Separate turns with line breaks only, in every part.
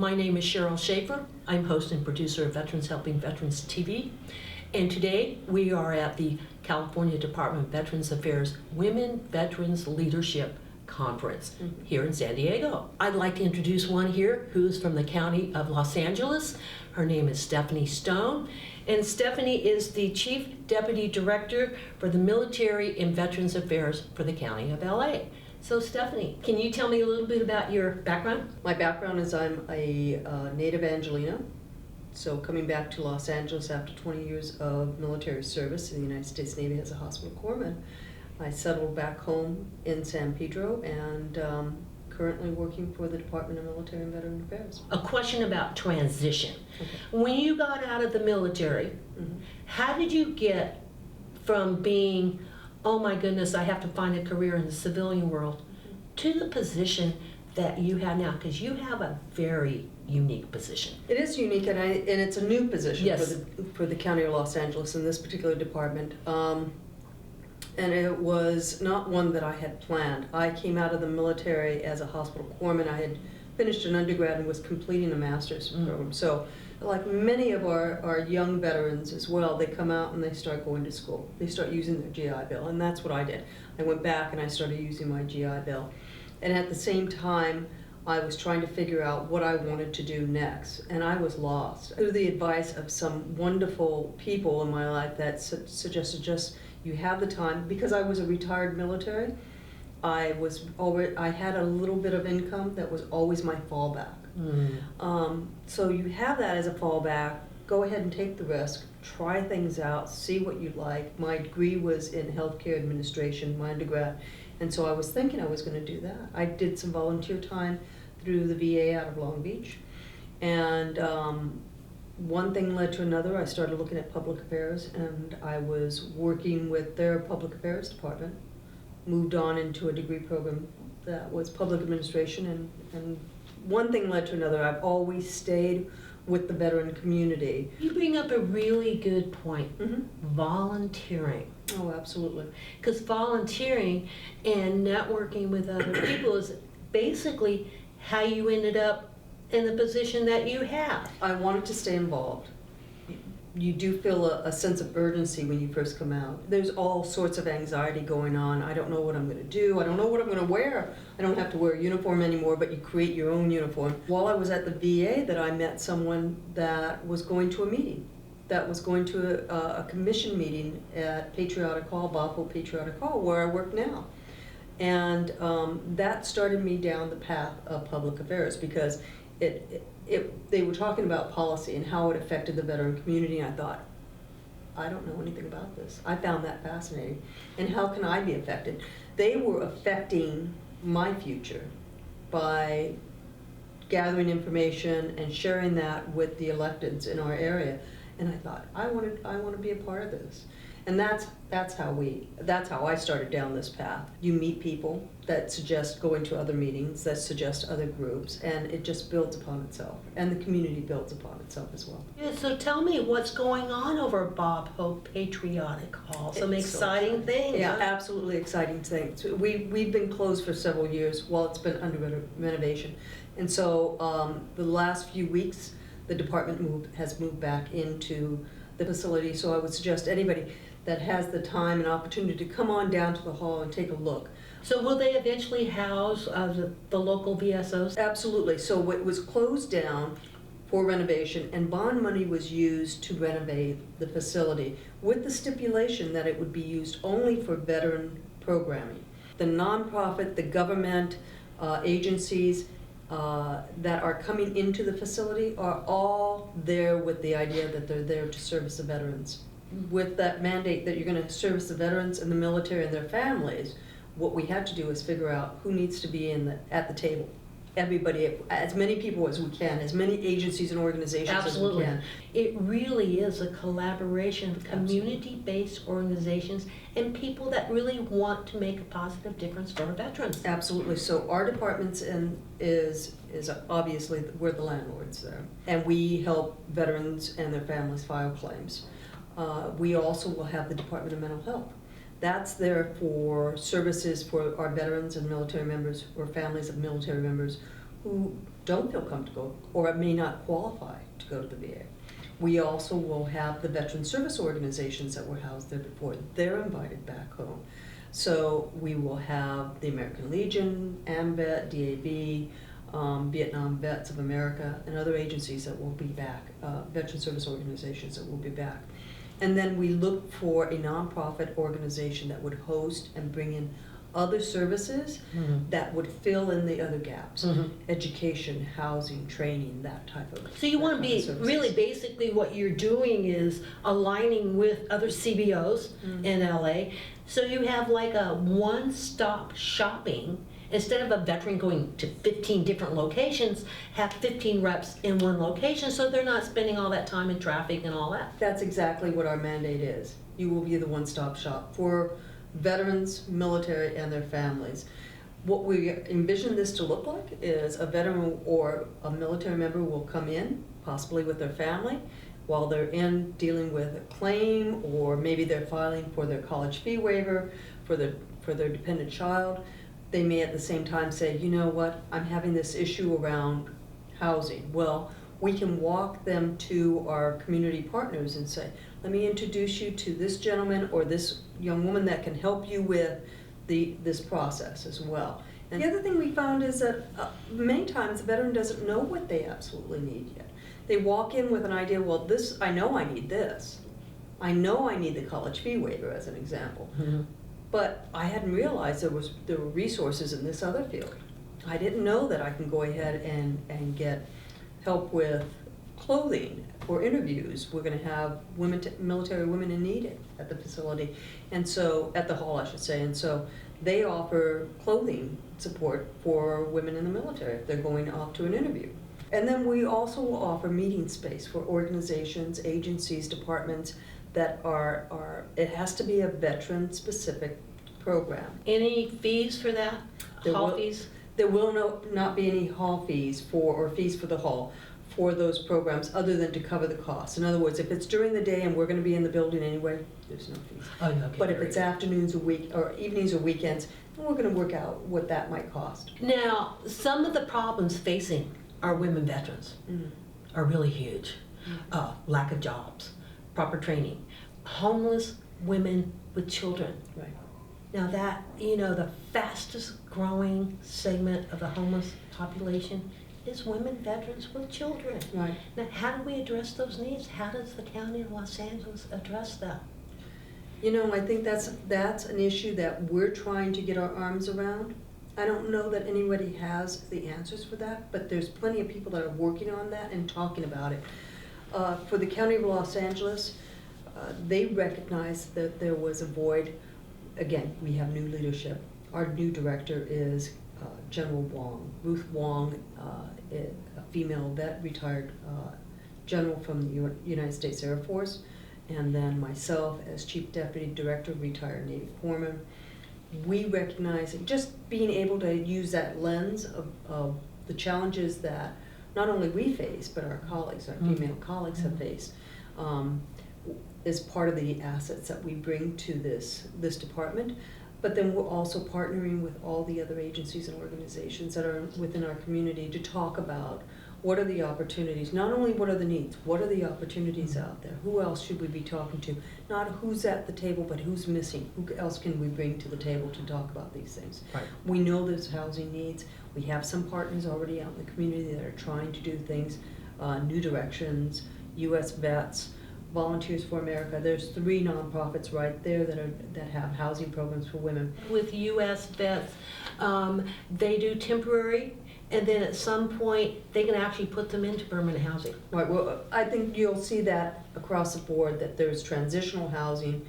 My name is Sheryl Shaffer. I'm host and producer of Veterans Helping Veterans TV. And today we are at the California Department of Veterans Affairs Women Veterans Leadership Conference here in San Diego. I'd like to introduce one here who's from the County of Los Angeles. Her name is Stephanie Stone. And Stephanie is the Chief Deputy Director for the Military and Veterans Affairs for the County of LA. So Stephanie, can you tell me a little bit about your background?
My background is I'm a native Angelino. So coming back to Los Angeles after 20 years of military service in the United States Navy as a hospital corpsman, I settled back home in San Pedro and currently working for the Department of Military and Veteran Affairs.
A question about transition.
Okay.
When you got out of the military, how did you get from being, oh my goodness, I have to find a career in the civilian world, to the position that you have now? Because you have a very unique position.
It is unique, and it's a new position
Yes.
for the County of Los Angeles in this particular department. And it was not one that I had planned. I came out of the military as a hospital corpsman. I had finished an undergrad and was completing a master's program. So like many of our young veterans as well, they come out and they start going to school. They start using their GI Bill, and that's what I did. I went back and I started using my GI Bill. And at the same time, I was trying to figure out what I wanted to do next, and I was lost. Through the advice of some wonderful people in my life that suggested just, you have the time, because I was a retired military, I had a little bit of income that was always my fallback. So you have that as a fallback, go ahead and take the risk, try things out, see what you like. My degree was in healthcare administration, my undergrad, and so I was thinking I was going to do that. I did some volunteer time through the VA out of Long Beach, and one thing led to another. I started looking at public affairs, and I was working with their public affairs department, moved on into a degree program that was public administration, and one thing led to another. I've always stayed with the veteran community.
You bring up a really good point, volunteering.
Oh, absolutely.
Because volunteering and networking with other people is basically how you ended up in the position that you have.
I wanted to stay involved. You do feel a sense of urgency when you first come out. There's all sorts of anxiety going on. I don't know what I'm going to do. I don't know what I'm going to wear. I don't have to wear a uniform anymore, but you create your own uniform. While I was at the VA, that I met someone that was going to a meeting, that was going to a commission meeting at Patriotic Hall, Bob Hope Patriotic Hall, where I work now. And that started me down the path of public affairs, because they were talking about policy and how it affected the veteran community, and I thought, I don't know anything about this. I found that fascinating. And how can I be affected? They were affecting my future by gathering information and sharing that with the electeds in our area. And I thought, I want to be a part of this. And that's how I started down this path. You meet people that suggest going to other meetings, that suggest other groups, and it just builds upon itself. And the community builds upon itself as well.
Yeah, so tell me what's going on over at Bob Hope Patriotic Hall. Some exciting things.
Yeah,
huh?
absolutely exciting things. We've been closed for several years while it's been under renovation. And so the last few weeks, the department has moved back into the facility. So I would suggest anybody that has the time and opportunity to come on down to the hall and take a look.
So will they eventually house the local VSOs?
Absolutely. So it was closed down for renovation, and bond money was used to renovate the facility with the stipulation that it would be used only for veteran programming. The nonprofit, the government agencies that are coming into the facility are all there with the idea that they're there to service the veterans. With that mandate that you're going to service the veterans and the military and their families, what we had to do is figure out who needs to be at the table. Everybody, as many people as we can, as many agencies and organizations
Absolutely.
as we can.
It really is a collaboration of community-based organizations and people that really want to make a positive difference for our veterans.
Absolutely. So our department's is obviously, we're the landlords there, and we help veterans and their families file claims. We also will have the Department of Mental Health. That's there for services for our veterans and military members or families of military members who don't feel comfortable or may not qualify to go to the VA. We also will have the veteran service organizations that were housed there before. They're invited back home. So we will have the American Legion, AMVET, DAV, Vietnam Vets of America, and other agencies that will be back, veteran service organizations that will be back. And then we look for a nonprofit organization that would host and bring in other services that would fill in the other gaps. Education, housing, training, that type of
So you want to be, really basically what you're doing is aligning with other CBOs in LA. So you have like a one-stop shopping. Instead of a veteran going to 15 different locations, have 15 reps in one location so they're not spending all that time in traffic and all that.
That's exactly what our mandate is. You will be the one-stop shop for veterans, military, and their families. What we envision this to look like is a veteran or a military member will come in, possibly with their family, while they're in dealing with a claim, or maybe they're filing for their college fee waiver for their dependent child. They may at the same time say, you know what, I'm having this issue around housing. Well, we can walk them to our community partners and say, let me introduce you to this gentleman or this young woman that can help you with this process as well. And the other thing we found is that many times the veteran doesn't know what they absolutely need yet. They walk in with an idea, well, I know I need this. I know I need the college fee waiver, as an example. But I hadn't realized there were resources in this other field. I didn't know that I can go ahead and get help with clothing for interviews. We're going to have military women in need at the facility, and so at the hall, I should say. And so they offer clothing support for women in the military if they're going off to an interview. And then we also will offer meeting space for organizations, agencies, departments that it has to be a veteran-specific program.
Any fees for that? Hall fees?
There will not be any hall fees or fees for the hall for those programs other than to cover the costs. In other words, if it's during the day and we're going to be in the building anyway, there's no fees.
Oh, okay,
but if it's afternoons or evenings or weekends, then we're going to work out what that might cost.
Now, some of the problems facing our women veterans are really huge. Lack of jobs, proper training, homeless women with children.
Right.
Now that, the fastest growing segment of the homeless population is women veterans with children.
Right.
Now, how do we address those needs? How does the County of Los Angeles address that?
I think that's an issue that we're trying to get our arms around. I don't know that anybody has the answers for that, but there's plenty of people that are working on that and talking about it. For the County of Los Angeles, they recognized that there was a void. Again, we have new leadership. Our new director is General Wong, Ruth Wong, a female vet, retired general from the United States Air Force, and then myself as Chief Deputy Director, retired Navy Corpsman. We recognize just being able to use that lens of the challenges that not only we face, but our colleagues, our female colleagues have faced, is part of the assets that we bring to this department. But then we're also partnering with all the other agencies and organizations that are within our community to talk about what are the opportunities, not only what are the needs, what are the opportunities out there, who else should we be talking to, not who's at the table, but who's missing, who else can we bring to the table to talk about these things.
Right.
We know there's housing needs. We have some partners already out in the community that are trying to do things, New Directions, US Vets, Volunteers for America. There's 3 nonprofits right there that have housing programs for women.
With US Vets, they do temporary, and then at some point they can actually put them into permanent housing.
Right. Well, I think you'll see that across the board, that there's transitional housing.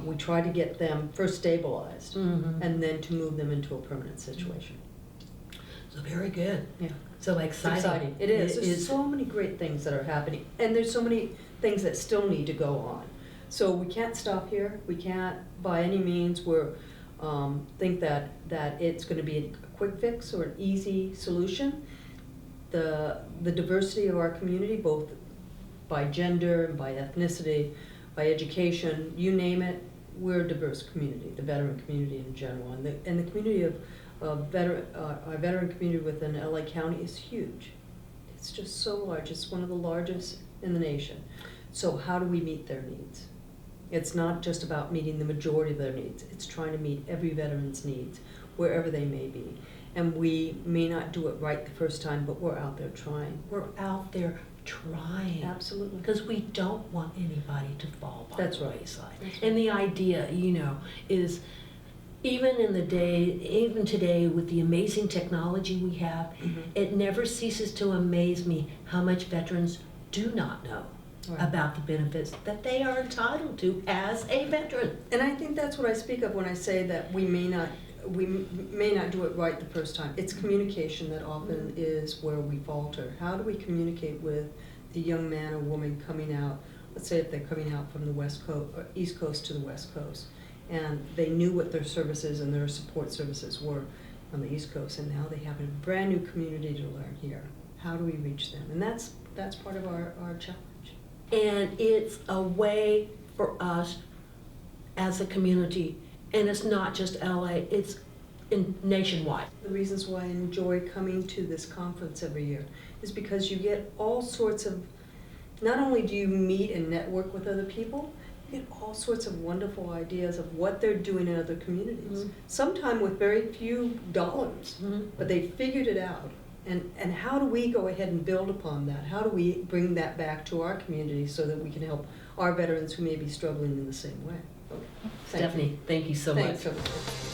We try to get them first stabilized and then to move them into a permanent situation.
So very good.
Yeah.
So exciting.
It's exciting. It is. There's so many great things that are happening, and there's so many things that still need to go on. So we can't stop here. We can't, by any means, think that it's going to be a quick fix or an easy solution. The diversity of our community, both by gender and by ethnicity, by education, you name it, we're a diverse community. The veteran community in general, and the community our veteran community within LA County is huge. It's just so large. It's one of the largest in the nation. So how do we meet their needs? It's not just about meeting the majority of their needs. It's trying to meet every veteran's needs, wherever they may be. And we may not do it right the first time, but we're out there trying.
We're out there trying.
Absolutely.
Because we don't want anybody to fall by
That's
the
right.
wayside.
That's right.
And the idea, is even today with the amazing technology we have, it never ceases to amaze me how much veterans do not know
Right.
about the benefits that they are entitled to as a veteran.
And I think that's what I speak of when I say that we may not do it right the first time. It's communication that often is where we falter. How do we communicate with the young man or woman coming out? Let's say if they're coming out from the West Coast or East Coast to the West Coast, and they knew what their services and their support services were on the East Coast, and now they have a brand new community to learn here. How do we reach them? And that's part of our challenge.
And it's a way for us as a community, and it's not just LA, it's nationwide.
The reasons why I enjoy coming to this conference every year is because you get all sorts of, not only do you meet and network with other people, you get all sorts of wonderful ideas of what they're doing in other communities. Sometimes with very few dollars, but they figured it out. And how do we go ahead and build upon that? How do we bring that back to our community so that we can help our veterans who may be struggling in the same way?
Stephanie, thank you so much.
Thanks so much.